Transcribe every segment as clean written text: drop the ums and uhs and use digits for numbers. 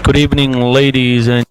Good evening, ladies and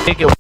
take it.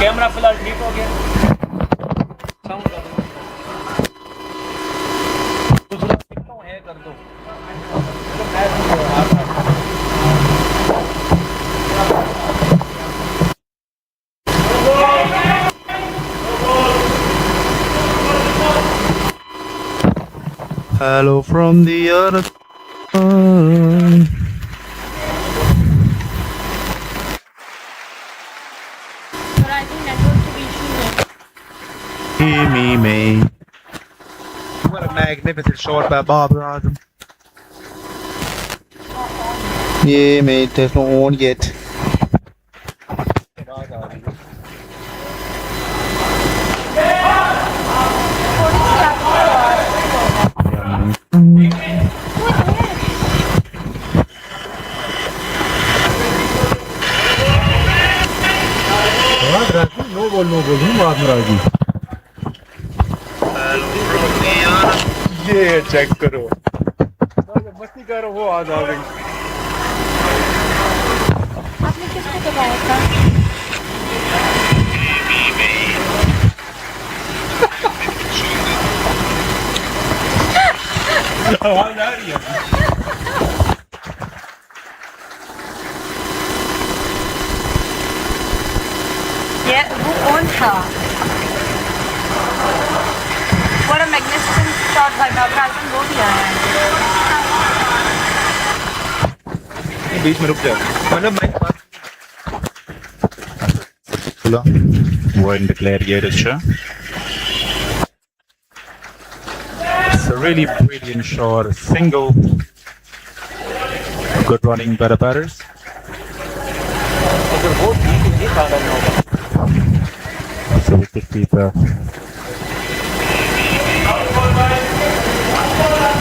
Camera फिलहाल ठीक हो गया साउंड कर दो दूसरा क्यों है कर दो Hello from the other side. Me. What a magnificent shot by Bob Rogers. Yeah, mate, there's no on yet. No ball, ये चेक करो मस्ती करो वो आ जाएगी आपने किसको दबाया था आवाज आ रही है ये वो कौन था What a magnificent shot by Babra Azam वो भी आया है बीच में रुक जा मतलब मैं बोला वो इन डिक्लेयर किया रहा It's a really brilliant shot, a single good running by the batters. So wicket keeper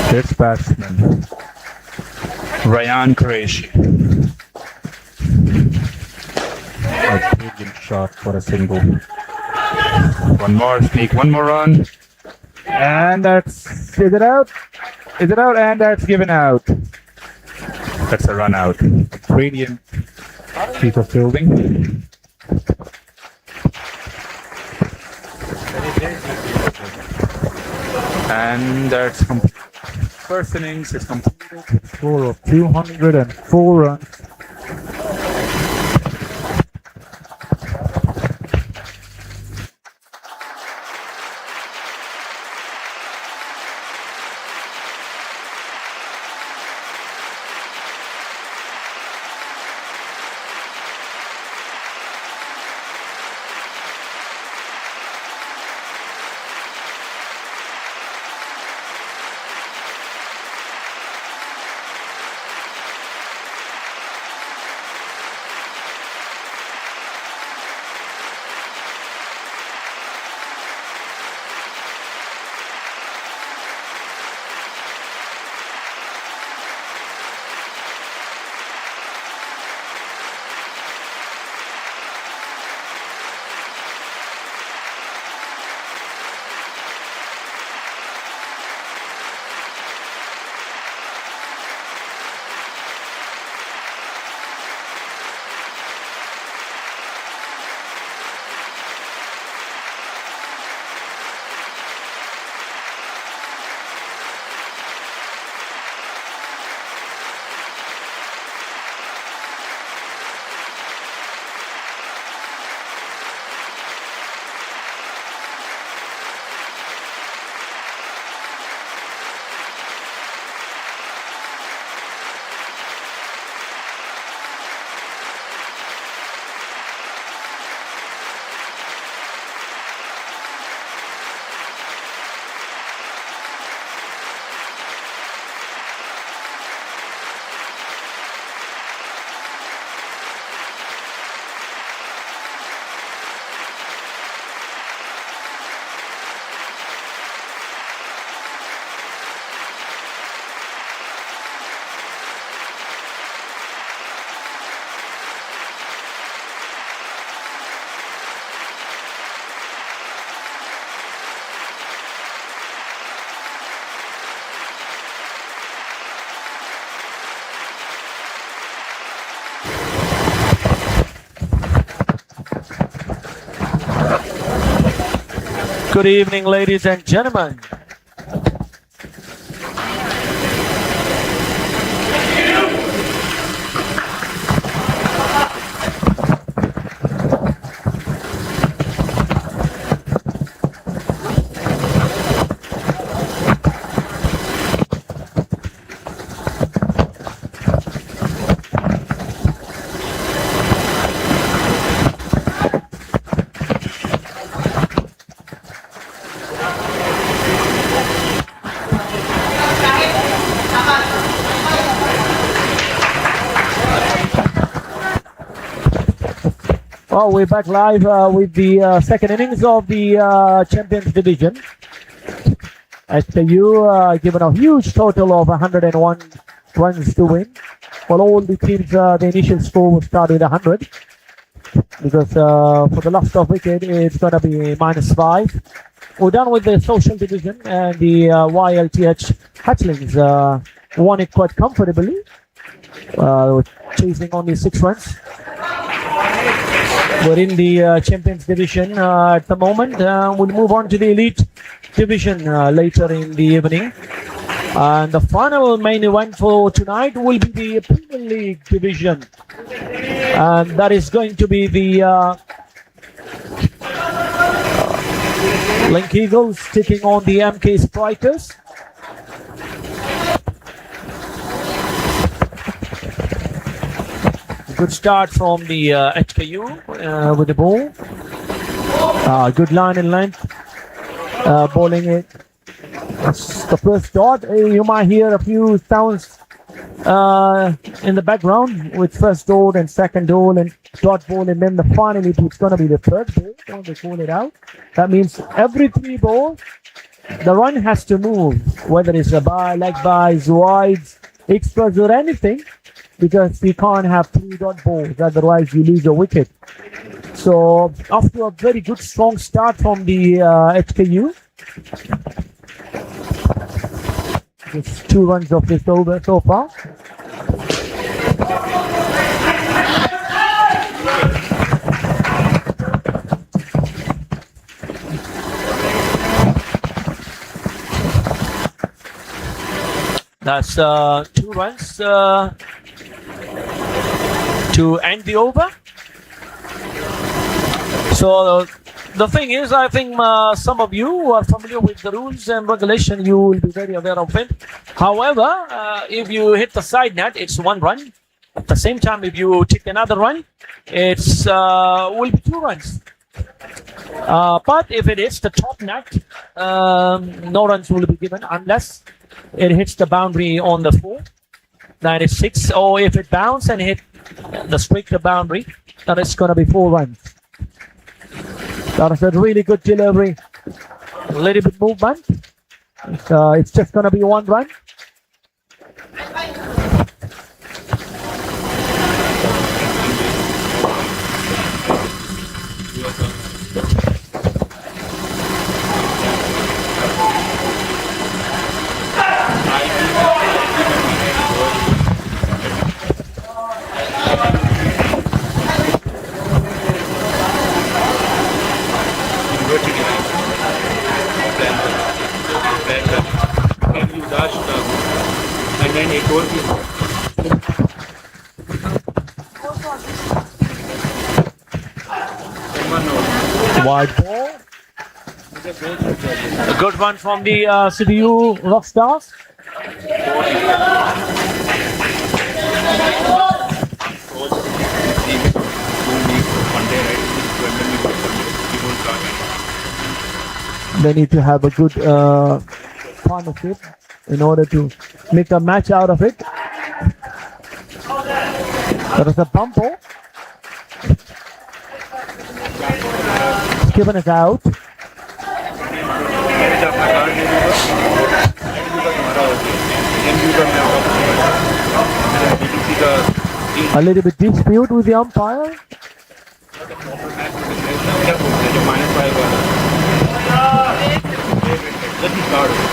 this batsman Ryan Qureshi. A brilliant shot for a single. One more sneak, one more run. And is it out? Is it out? And that's given out. That's a run out. Brilliant piece of fielding. And that's complete. First innings is completed with a score of 204 runs. Good evening, ladies and gentlemen. Well, we're back live with the second innings of the Champions Division. HKU given a huge total of 101 runs to win. Well, all the teams, the initial score will start with 100 because for the last of wicket, it's going to be -5. We're done with the social division and the YLTH Hatchlings won it quite comfortably, chasing only 6 runs. We're in the Champions Division at the moment. We'll move on to the Elite Division later in the evening. And the final main event for tonight will be the Premier League Division. And that is going to be the Link Eagles taking on the MK Strikers. Good start from the HKU with the ball. Good line and length. Bowling it. That's the first dot. You might hear a few sounds in the background with first dot and second dot and dot ball, and then finally it's going to be the third ball when they call it out. That means every 3 balls, the run has to move, whether it's a bye, leg byes, wides, extras or anything, because you can't have 3 dot balls, otherwise you lose a wicket. So after a very good strong start from the HKU, just 2 runs of this over so far. That's 2 runs to end the over. So the thing is, I think some of you who are familiar with the rules and regulation, you will be very aware of it. However, if you hit the side net, it's 1 run. At the same time, if you take another run, it's will be 2 runs. But if it hits the top net, no runs will be given unless it hits the boundary on the 4. Then it's 6. Or if it bounces and hit the boundary, then it's going to be 4 runs. That is a really good delivery. A little bit movement. It's just going to be 1 run. Wide ball. A good one from the CityU Rockstars. They need to have a good partnership in order to make a match out of it. There is a bumper. Given it out. A little bit dispute with the umpire.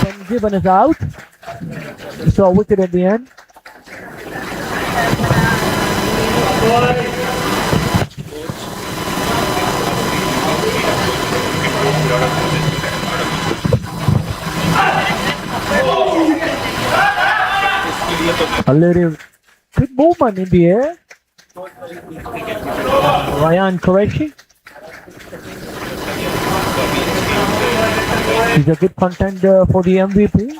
And given it out. So wicket at the end. A little good movement in the air. Ryan Qureshi. He's a good contender for the MVP.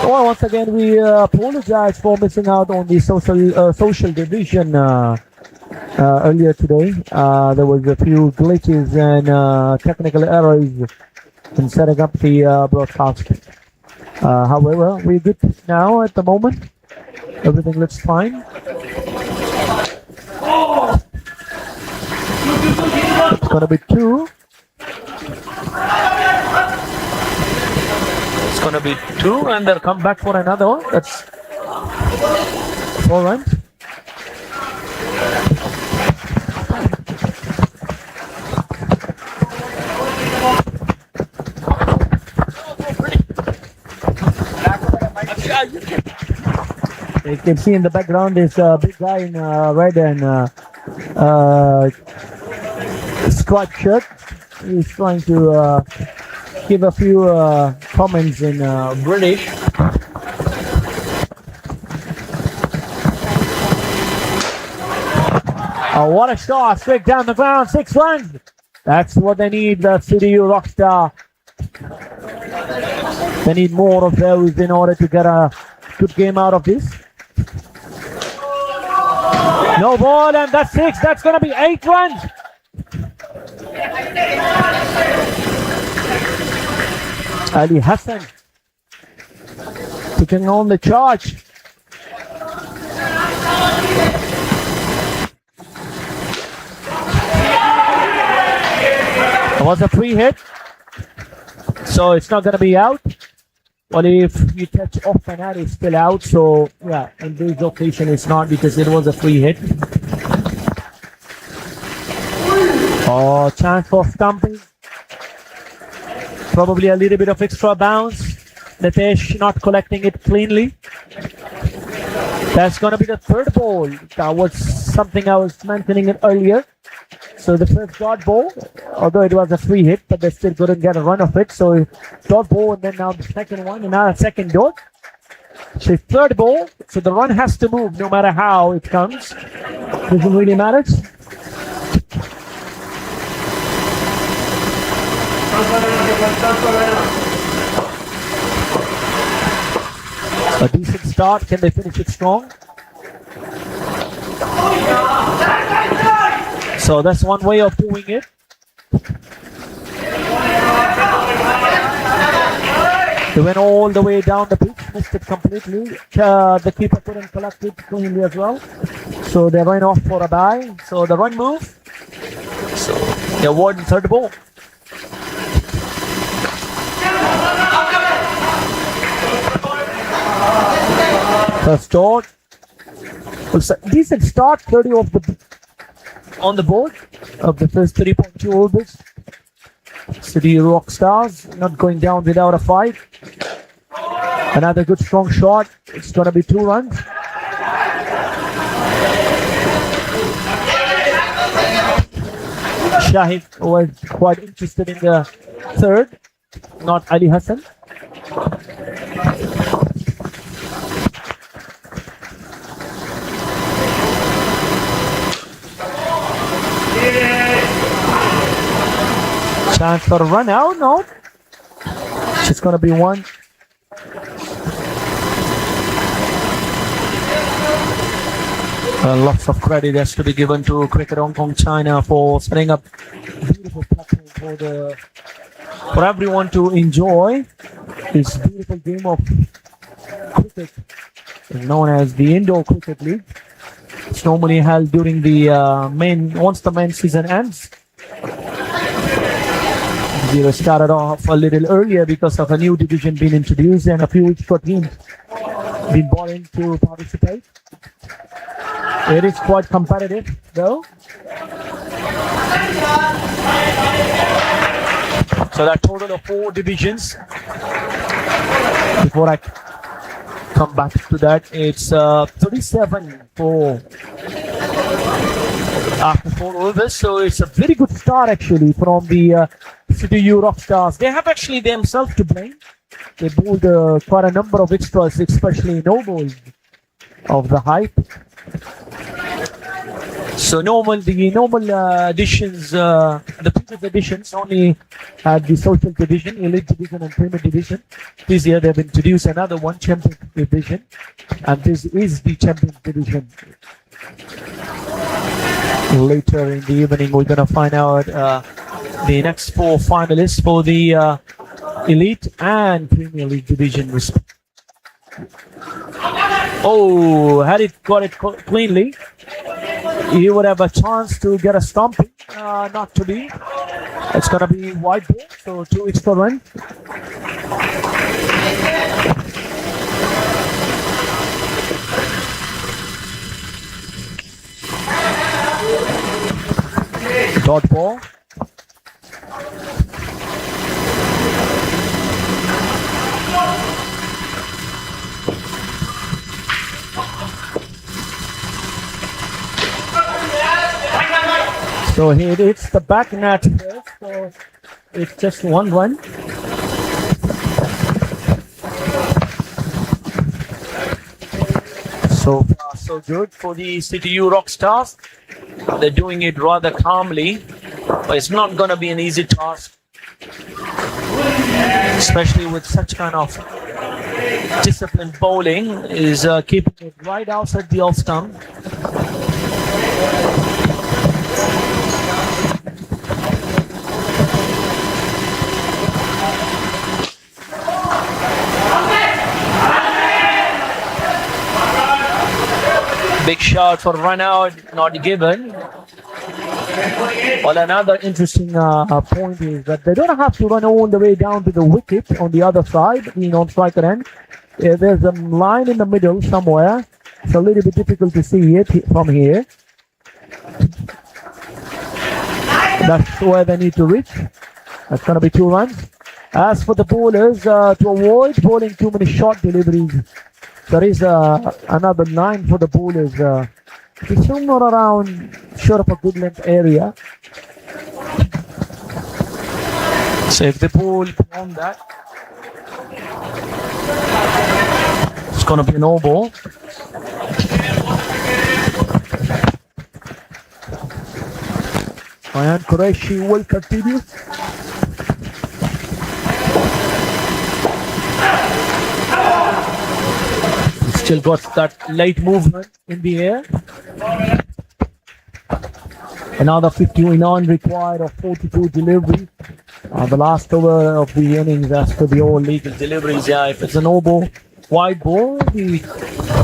Well, once again, we apologize for missing out on the social division earlier today. There was a few glitches and technical errors in setting up the broadcast. However, we're good now at the moment. Everything looks fine. It's going to be 2. It's going to be 2 and they'll come back for another one. That's 4 runs. You can see in the background is a big guy in red and striped shirt. He's trying to give a few comments in British. Oh, what a shot! Straight down the ground, 6 runs. That's what they need, the CityU Rockstar. They need more of those in order to get a good game out of this. No ball, and that's 6. That's going to be 8 runs. Ali Hassan taking on the charge. It was a free hit, so it's not going to be out. Well, if you touch off the net, it's still out. So yeah, in this occasion, it's not because it was a free hit. Oh, chance for stumping. Probably a little bit of extra bounce. Nitesh not collecting it cleanly. That's going to be the 3rd ball. That was something I was mentioning it earlier. So the first dot ball, although it was a free hit, but they still couldn't get a run of it. So dot ball, and then now the second one, and now a second dot. So third ball, so the run has to move no matter how it comes. Doesn't really matter. A decent start. Can they finish it strong? So that's one way of doing it. They went all the way down the pitch, missed it completely. The keeper couldn't collect it cleanly as well. So they ran off for a bye. So the run move. So they awarded third ball. First dot. Well, decent start, 30 off on the board of the first 3.2 overs. CityU Rockstars not going down without a fight. Another good strong shot. It's going to be 2 runs. Shahid was quite interested in the third, not Ali Hassan. Chance for a run out, no. It's going to be one. Lots of credit has to be given to Cricket Hong Kong China for setting up a beautiful platform for everyone to enjoy this beautiful game of cricket known as the Indoor Cricket League. It's normally held during the once the main season ends. We started off a little earlier because of a new division being introduced and a few extra teams being brought in to participate. It is quite competitive though. So that total of 4 divisions. Before I come back to that, it's 37 for after 4 overs. So it's a very good start actually from the CityU Rockstars. They have actually themselves to blame. They bowled quite a number of extras, especially no balls of the hype. So the normal editions, the previous editions only had the social division, elite division and premier division. This year they've introduced another one, champion division, and this is the champion division. Later in the evening we're going to find out the next 4 finalists for the elite and Premier League division. Oh, had it got it cleanly, he would have a chance to get a stumping. Not to be. It's going to be wide ball, so 2 extra runs. Dot ball. So he hits the back net first, so it's just 1 run. So far, so good for the CityU Rockstars. They're doing it rather calmly, but it's not going to be an easy task, especially with such kind of disciplined bowling, is keeping it right outside the off stump. Big shot for run out, not given. Well, another interesting point is that they don't have to run all the way down to the wicket on the other side, being on striker end. There's a line in the middle somewhere. It's a little bit difficult to see it from here. That's where they need to reach. That's going to be 2 runs. As for the bowlers, to avoid bowling too many short deliveries, there is another line for the bowlers He's somewhere around short of a good length area. So if the ball beyond that, it's going to be no ball. And Qureshi will continue. Still got that light movement in the air. Another 51 required of 42 delivery. The last over of the innings as per the all legal deliveries. Yeah, if it's a no ball, wide ball, the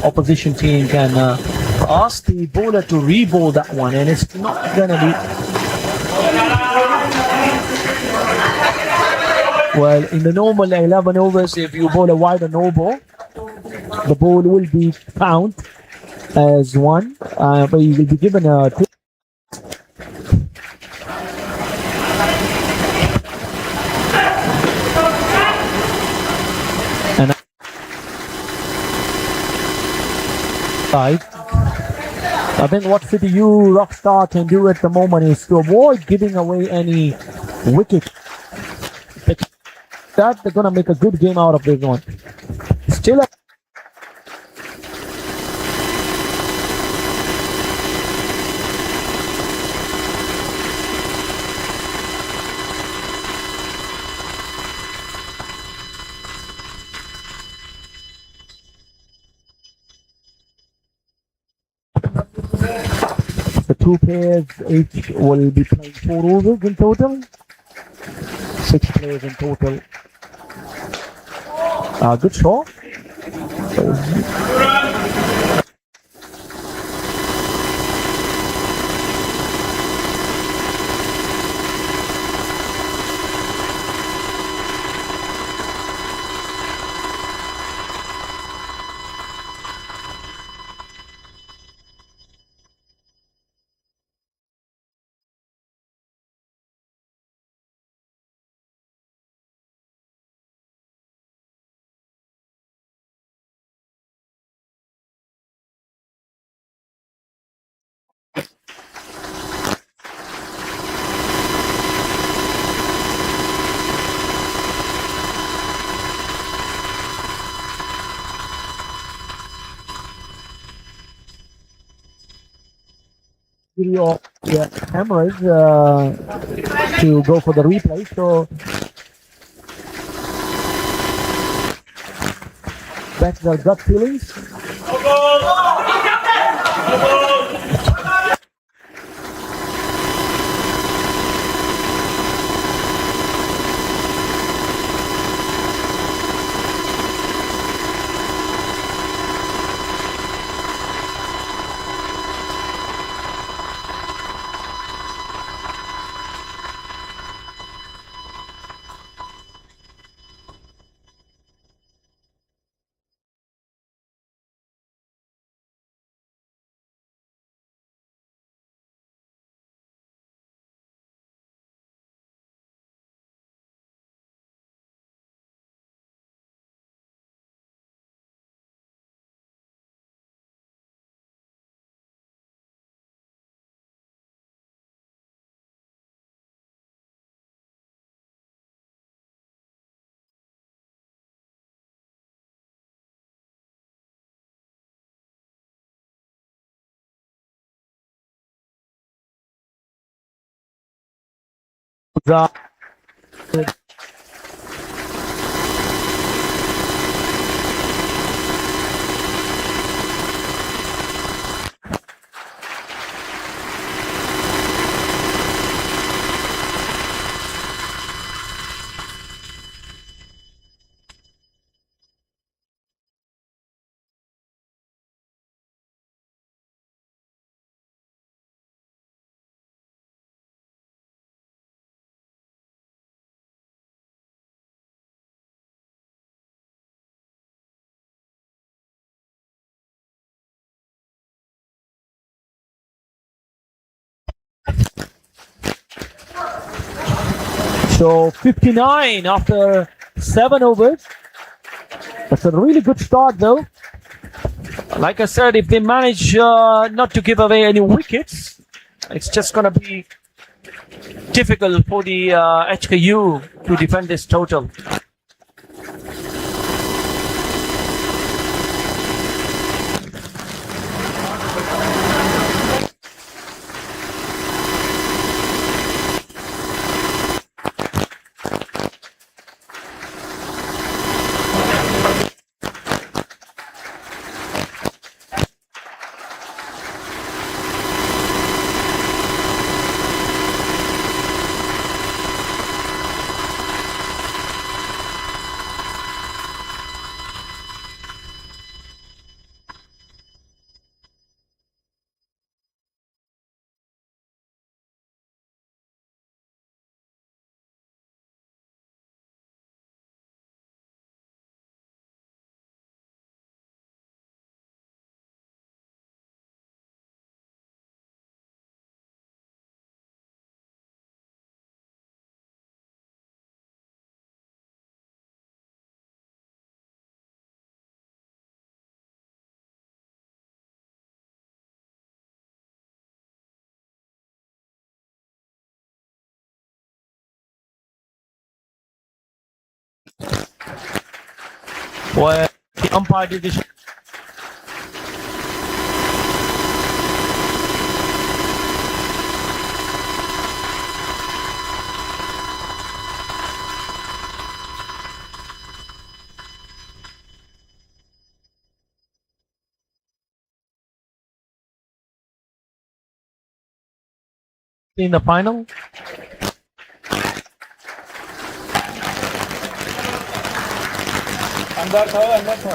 opposition team can ask the bowler to re-bowl that one, and it's not going to be. Well, in the normal 11 overs, if you bowl a wide or no ball, the ball will be found as one, but you will be given a two. And I think what CityU Rockstar can do at the moment is to avoid giving away any wicket. That they're gonna make a good game out of this one. Still the two pairs each will be playing 4 overs in total. 6 players in total. Good shot. Of the cameras to go for the replay. So that's their gut feelings. The So 59 after 7 overs. That's a really good start though. Like I said, if they manage not to give away any wickets, it's just going to be difficult for the HKU to defend this total. Where the umpire decision. In the final. अंदर था अंदर था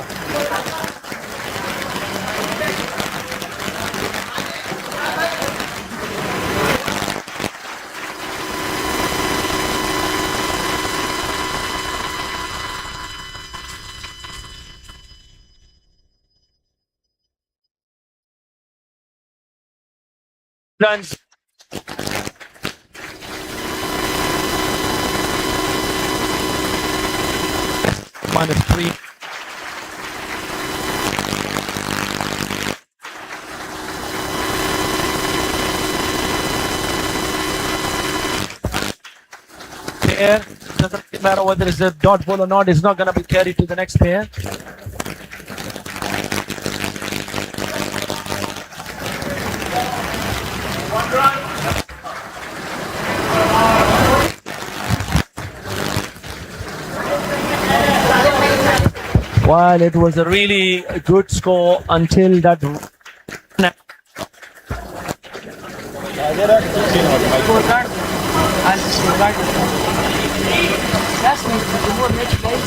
Runs. -3. Pair, doesn't matter whether it's a dot ball or not, it's not going to be carried to the next pair. Well, it was a really good score until that. Scorecard. As the scorecard. That's me. The more next guys.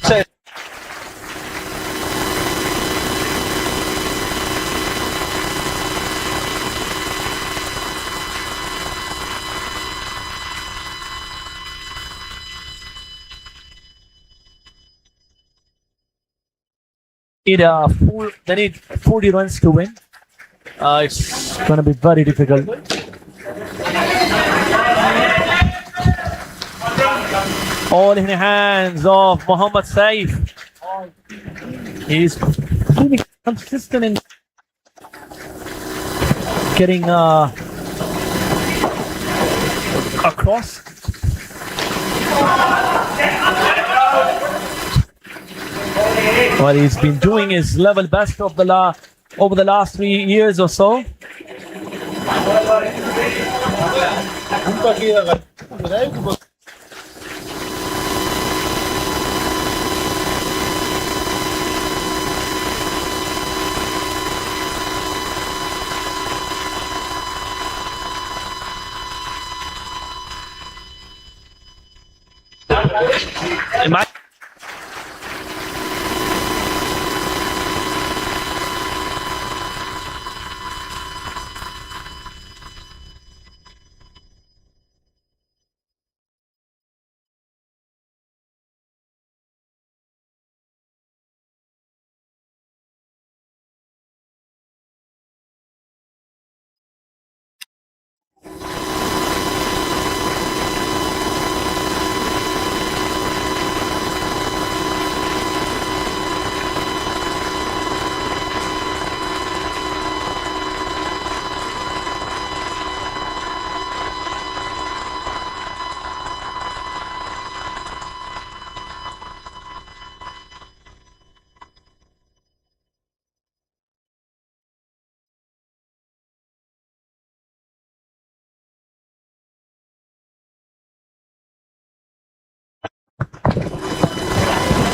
Say- They need 40 runs to win. It's going to be very difficult. All in the hands of Mohammad Saif. He's really consistent in getting across. What he's been doing is level best of the over the last 3 years or so.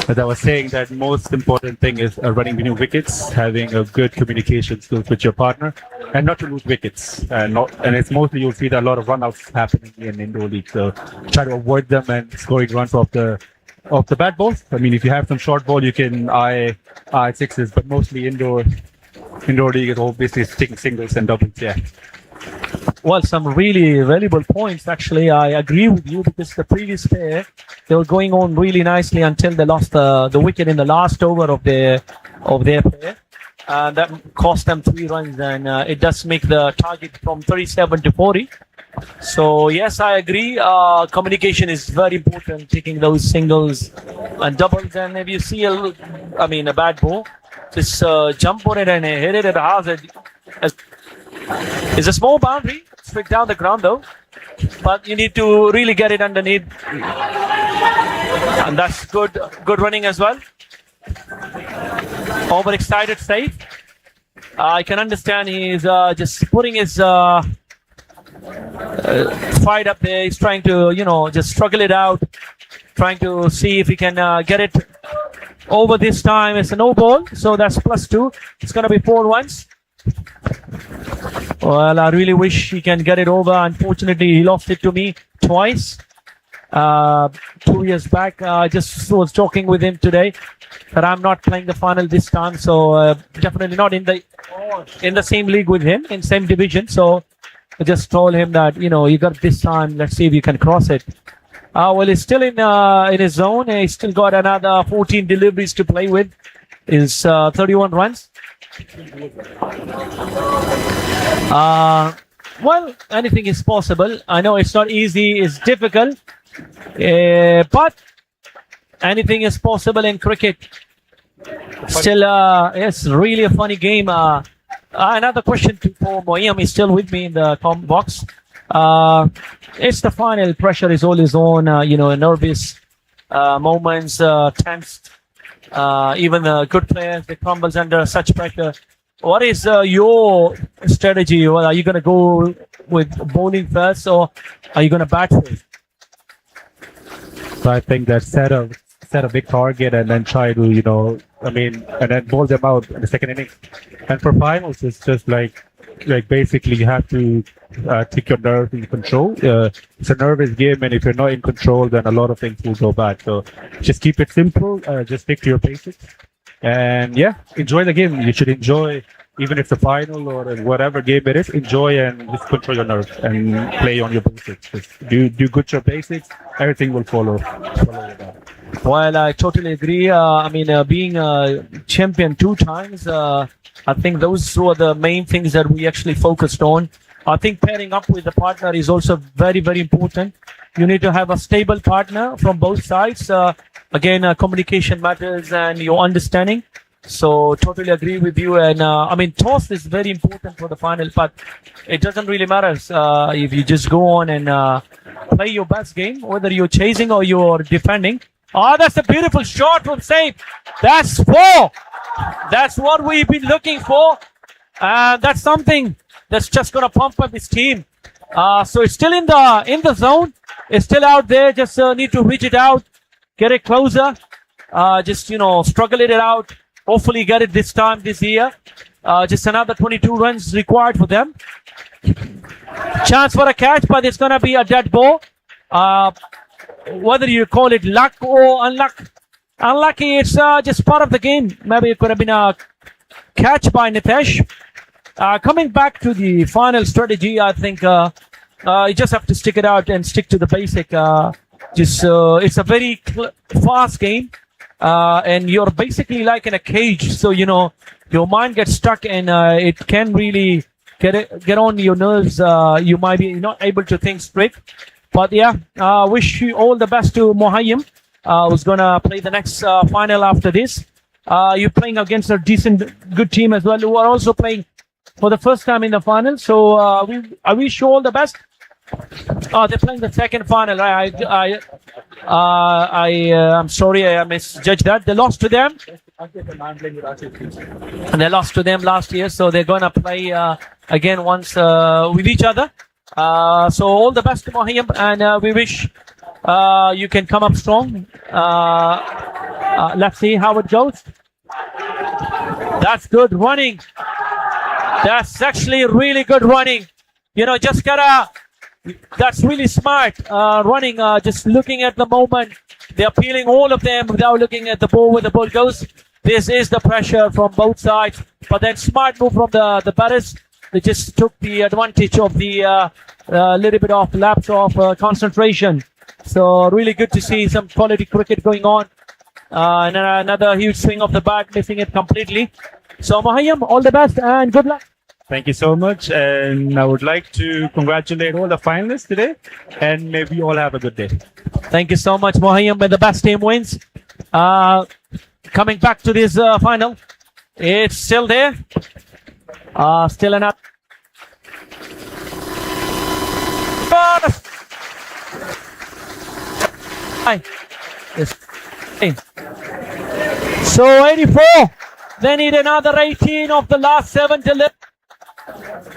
As I was saying, that most important thing is running new wickets, having a good communication skills with your partner, and not to lose wickets. And it's mostly you'll see that a lot of run-outs happening in indoor league. So try to avoid them and scoring runs off the bat balls. I mean, if you have some short ball, you can eye sixes, but mostly indoor league is obviously taking singles and doubles. Yeah. Well, some really valuable points. Actually, I agree with you because the previous pair, they were going on really nicely until they lost the wicket in the last over of their pair. That cost them 3 runs, and it does make the target from 37 to 40. So yes, I agree. Communication is very important. Taking those singles and doubles, and if you see a bad ball, just jump on it and hit it at the hazard. It's a small boundary, straight down the ground though, but you need to really get it underneath, and that's good running as well. Overexcited safe. I can understand he's just putting his fight up there. He's trying to just struggle it out, trying to see if he can get it over this time. It's a no ball, so that's +2. It's going to be 4 runs. Well, I really wish he can get it over. Unfortunately, he lost it to me twice. 2 years back, I just was talking with him today that I'm not playing the final this time, so definitely not in the same league with him, in same division. So I just told him that you got this time. Let's see if you can cross it. Well, he's still in his zone. He's still got another 14 deliveries to play with. Is 31 runs. Well, anything is possible. I know it's not easy, it's difficult, but anything is possible in cricket. Still, it's really a funny game. Another question for Moyam is still with me in the comment box. It's the final. Pressure is always on. Nervous moments, tensed. Even the good players, they crumbles under such pressure. What is your strategy? Well, are you going to go with bowling first, or are you going to bat first? So I think that set a big target and then try to and then bowl them out in the second innings. And for finals, it's just like basically you have to take your nerves in control. It's a nervous game, and if you're not in control, then a lot of things will go bad. So just keep it simple. Just stick to your basics, and enjoy the game. You should enjoy, even if it's a final or whatever game it is. Enjoy and just control your nerves and play on your basics. Just do good your basics. Everything will follow with that. Well, I totally agree. Being a champion 2 times, I think those were the main things that we actually focused on. I think pairing up with the partner is also very, very important. You need to have a stable partner from both sides. Communication matters and your understanding. So totally agree with you. And toss is very important for the final, but it doesn't really matter if you just go on and play your best game, whether you're chasing or you're defending. Oh, that's a beautiful shot from safe. That's 4. That's what we've been looking for. That's something that's just going to pump up his team. So it's still in the zone. It's still out there. Just need to reach it out, get it closer. Struggle it out. Hopefully get it this year. Just another 22 runs required for them. Chance for a catch, but it's going to be a dead ball. Whether you call it luck or unlucky, it's just part of the game. Maybe it could have been a catch by Nitesh. Coming back to the final strategy, I think you just have to stick it out and stick to the basic. It's a very fast game, and you're basically like in a cage. So your mind gets stuck, and it can really get on your nerves. You might be not able to think straight. But wish you all the best to Mohayyam, who's gonna play the next final after this. You're playing against a good team as well, who are also playing for the first time in the final. So I wish you all the best. They're playing the second final. I'm sorry, I misjudged that. They lost to them, and they lost to them last year. So they're gonna play again once with each other. So all the best to Mohayyam, and we wish you can come up strong. Let's see how it goes. That's good running. That's actually really good running. You know, just gotta. That's really smart running. Just looking at the moment, they're peeling all of them without looking at the ball where the ball goes. This is the pressure from both sides, but then smart move from the batters. They just took the advantage of the little bit of lapse of concentration. So really good to see some quality cricket going on. And another huge swing of the bat, missing it completely. So Muhayyam, all the best and good luck. Thank you so much, and I would like to congratulate all the finalists today, and may we all have a good day. Thank you so much, Muhayyam. May the best team wins. Coming back to this final, it's still there. Still enough. So 84. They need another 18 of the last 7 to live.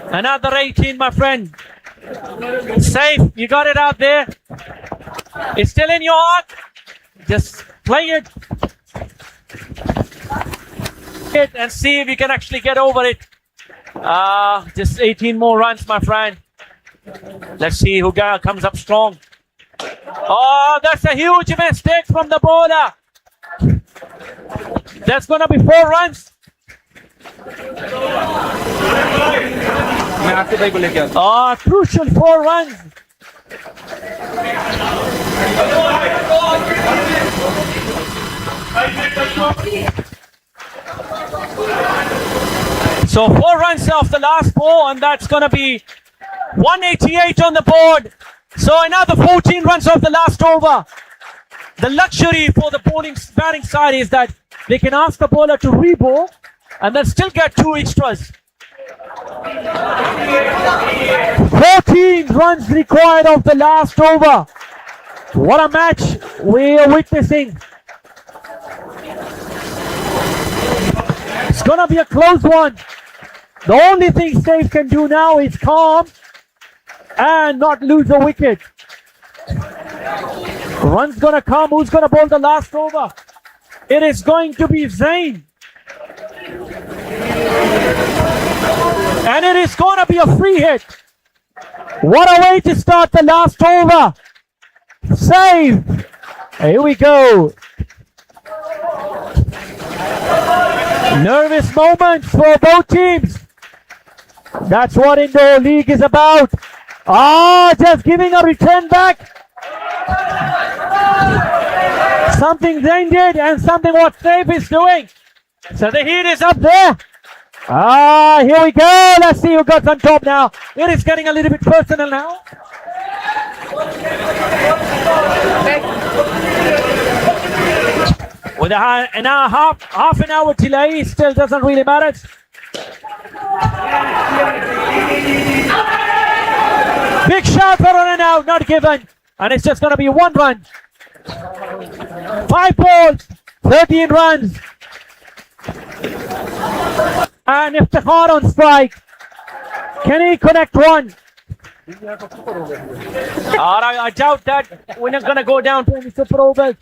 Another 18, my friend. Safe. You got it out there. It's still in your heart. Just play it. And see if you can actually get over it. Just 18 more runs, my friend. Let's see who comes up strong. Oh, that's a huge mistake from the bowler. That's going to be 4 runs. Crucial 4 runs. So 4 runs off the last ball, and that's going to be 188 on the board. So another 14 runs off the last over. The luxury for the batting side is that they can ask the bowler to re-bowl and then still get 2 extras. 14 runs required of the last over. What a match we are witnessing. It's gonna be a close one. The only thing Safe can do now is calm and not lose a wicket. Run's gonna come. Who's gonna bowl the last over? It is going to be Zain. And it is gonna be a free hit. What a way to start the last over. Save. Here we go. Nervous moments for both teams. That's what Indoor League is about. Just giving a return back. Something Zain did and something what Safe is doing. So the heat is up there. Here we go. Let's see who got on top now. It is getting a little bit personal now. With half an hour delay, it still doesn't really matter. Big shot for an out, not given. And it's just going to be 1 run. 5 balls, 13 runs. And if the hard on strike, can he connect 1? I doubt that. We're not going to go down to any super overs.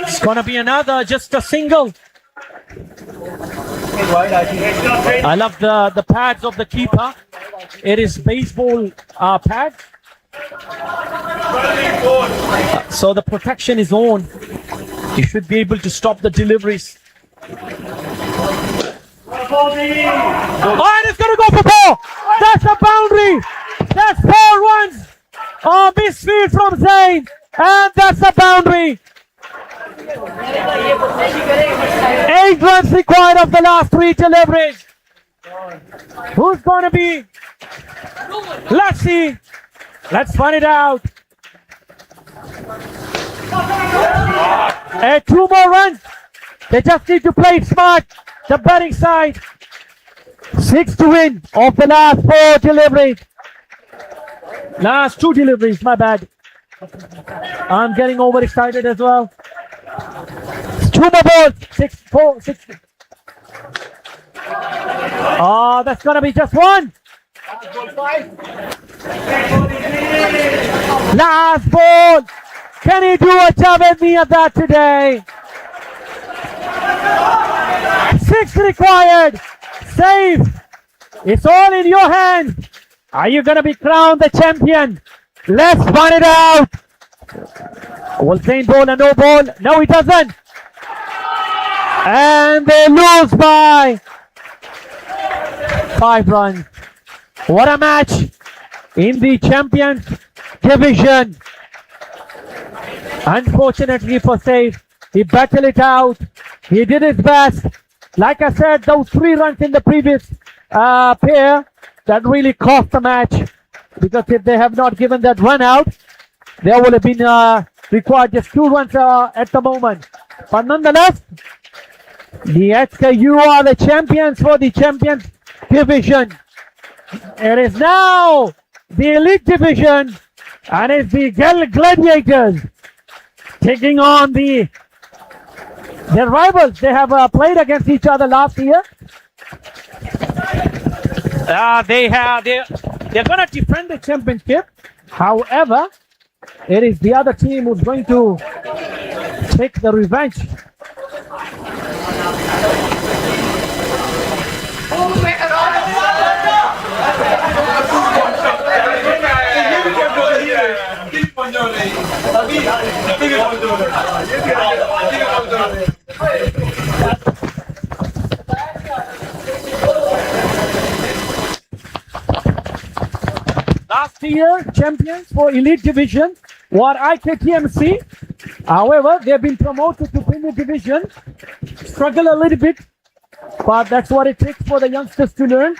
It's going to be another, just a single. I love the pads of the keeper. It is baseball pads. So the protection is on. You should be able to stop the deliveries. And it's going to go for 4. That's a boundary. That's 4 runs. Misfield from Zain. And that's a boundary. 8 runs required of the last 3 deliveries. Who's going to be? Let's see. Let's find it out. 2 more runs. They just need to play it smart. The batting side. 6 to win of the last 4 deliveries. Last 2 deliveries, my bad. I'm getting overexcited as well. 2 more balls. 6, 4, 6. Oh, that's gonna be just one. Last ball. Can he do a job at me at that today? 6 required. Save. It's all in your hands. Are you gonna be crowned the champion? Let's find it out. Will Zain bowl a no ball? No, he doesn't. And they lose by 5 runs. What a match in the Champions Division. Unfortunately for Saif, he battled it out. He did his best. Like I said, those 3 runs in the previous pair that really cost the match, because if they have not given that run out, there would have been required just 2 runs at the moment. But nonetheless, the HKU are the champions for the Champions Division. It is now the Elite Division, and it's the Gladiators taking on their rivals. They have played against each other last year. They're going to defend the championship. However, it is the other team who's going to take the revenge. Last year, champions for Elite Division were IKTMC. However, they've been promoted to Premier Division. Struggle a little bit, but that's what it takes for the youngsters to learn.